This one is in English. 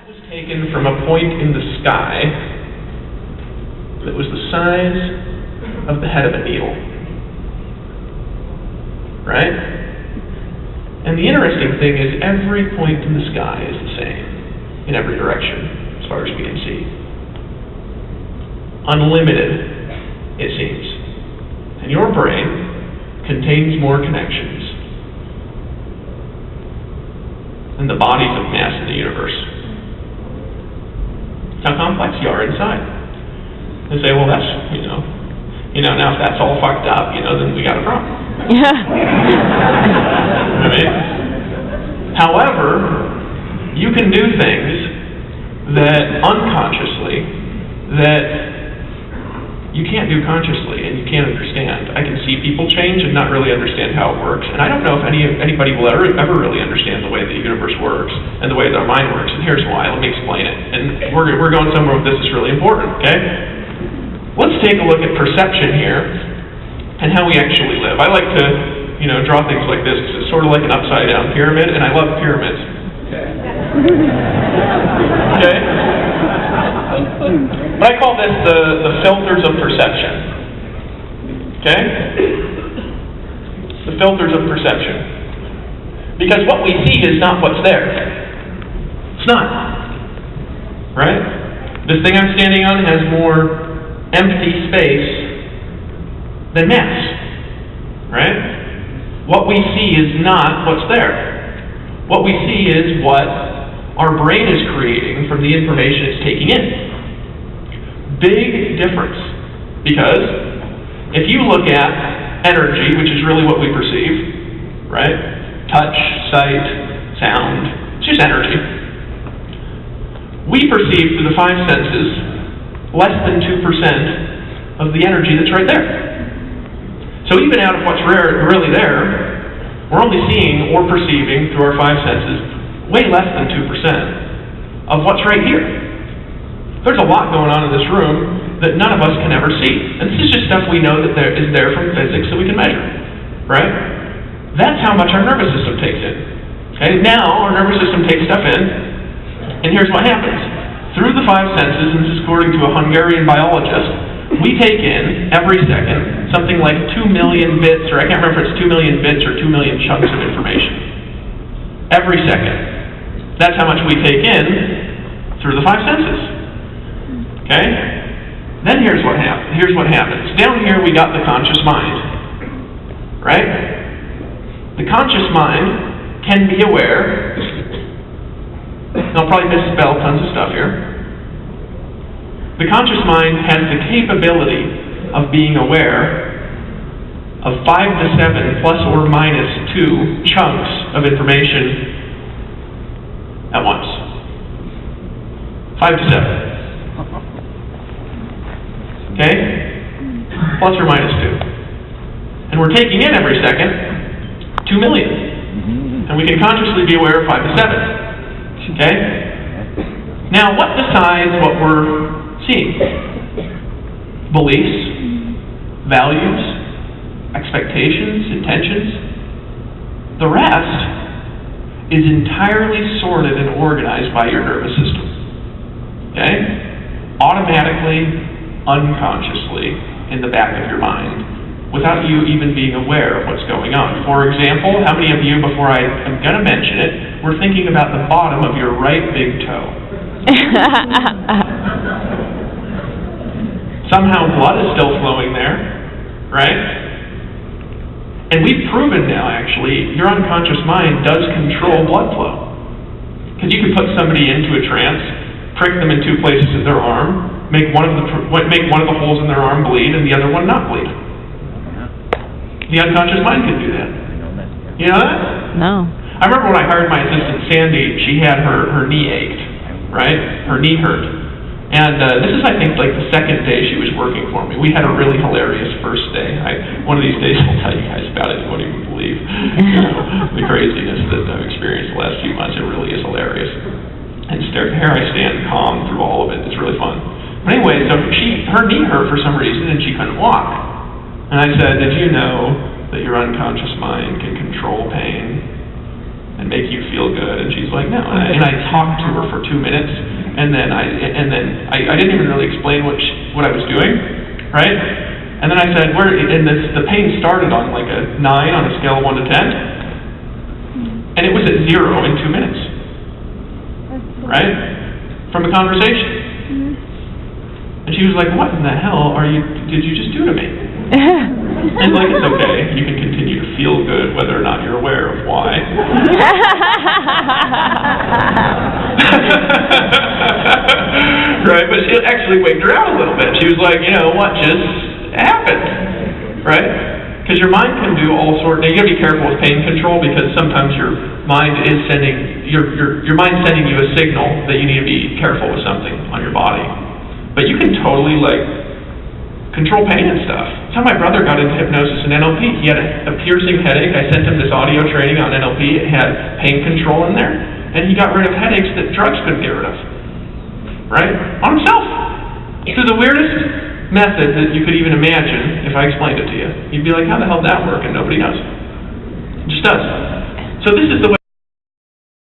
was taken from a point in the sky that was the size of the head of a needle. Right? And the interesting thing is every point in the sky is the same in every direction, as far as we can see. Unlimited, it seems. And your brain contains more connections than the bodies of mass in the universe. How complex you are inside. They say, well, that's, now if that's all fucked up, then we got a problem. I mean, however, you can do things that unconsciously, that you can't do consciously and you can't understand. I can see people change and not really understand how it works. And I don't know if anybody will ever really understand the way the universe works and the way that our mind works. And here's why. Let me explain it. And we're going somewhere with this that's really important, okay? Let's take a look at perception here and how we actually live. I like to, draw things like this because it's sort of like an upside-down pyramid, and I love pyramids. Okay? But I call this the filters of perception. Okay? The filters of perception. Because what we see is not what's there. It's not. Right? This thing I'm standing on has more empty space than mass. Right? What we see is not what's there. What we see is what our brain is creating from the information it's taking in. Big difference. Because if you look at energy, which is really what we perceive, right? Touch, sight, sound, it's just energy. We perceive through the five senses less than 2% of the energy that's right there. So even out of what's really there, we're only seeing or perceiving through our five senses way less than 2% of what's right here. There's a lot going on in this room that none of us can ever see. And this is just stuff we know that is there from physics that we can measure. Right? That's how much our nervous system takes in. Okay? Now, our nervous system takes stuff in, and here's what happens. Through the five senses, and this is according to a Hungarian biologist, we take in, every second, something like 2 million bits, or I can't remember if it's 2 million bits or 2 million chunks of information. Every second. That's how much we take in through the five senses. Okay? Then here's what happens. Down here we got the conscious mind. Right? The conscious mind can be aware. And I'll probably misspell tons of stuff here. The conscious mind has the capability of being aware of 5 to 7 plus or minus 2 chunks of information at once. 5 to 7. Okay? Plus or minus 2. And we're taking in every second 2 million. And we can consciously be aware of 5 to 7. Okay? Now, what decides what we're seeing? Beliefs, values, expectations, intentions. The rest is entirely sorted and organized by your nervous system. Okay? Automatically, unconsciously, in the back of your mind, without you even being aware of what's going on. For example, how many of you, before I am going to mention it, were thinking about the bottom of your right big toe? Somehow blood is still flowing there, right? And we've proven now, actually, your unconscious mind does control blood flow. Because you can put somebody into a trance, prick them in 2 places of their arm, make one of the holes in their arm bleed and the other one not bleed. The unconscious mind can do that. You know that? No. I remember when I hired my assistant, Sandy, she had her knee ached, right? Her knee hurt. And this is, I think, like the second day she was working for me. We had a really hilarious first day. One of these days I'll tell you guys about it. You won't even believe the craziness that I've experienced the last few months. It really is hilarious. And here I stand calm through all of it. It's really fun. But anyway, so her knee hurt for some reason and she couldn't walk. And I said, did you know that your unconscious mind can control pain? and make you feel good? And she's like, no. And I talked to her for 2 minutes, and then I didn't even really explain what I was doing, right? And then I said, the pain started on like a 9 on a scale of 1 to 10, and it was at 0 in 2 minutes, right? From a conversation. And she was like, what in the hell did you just do to me? And like, it's okay, you can continue to feel good whether or not you're aware of why. Right, but she actually wigged her out a little bit. She was like, you know, what just happened? Right? Because your mind can do all sorts. Now you gotta be careful with pain control, because sometimes your mind is sending your mind's sending you a signal that you need to be careful with something on your body. But you can totally control pain and stuff. That's how my brother got into hypnosis and NLP. He had a piercing headache. I sent him this audio training on NLP. It had pain control in there, and he got rid of headaches that drugs couldn't get rid of. Right? On himself. Through the weirdest method that you could even imagine. If I explained it to you, you'd be like, how the hell did that work? And nobody knows. It just does. So this is the way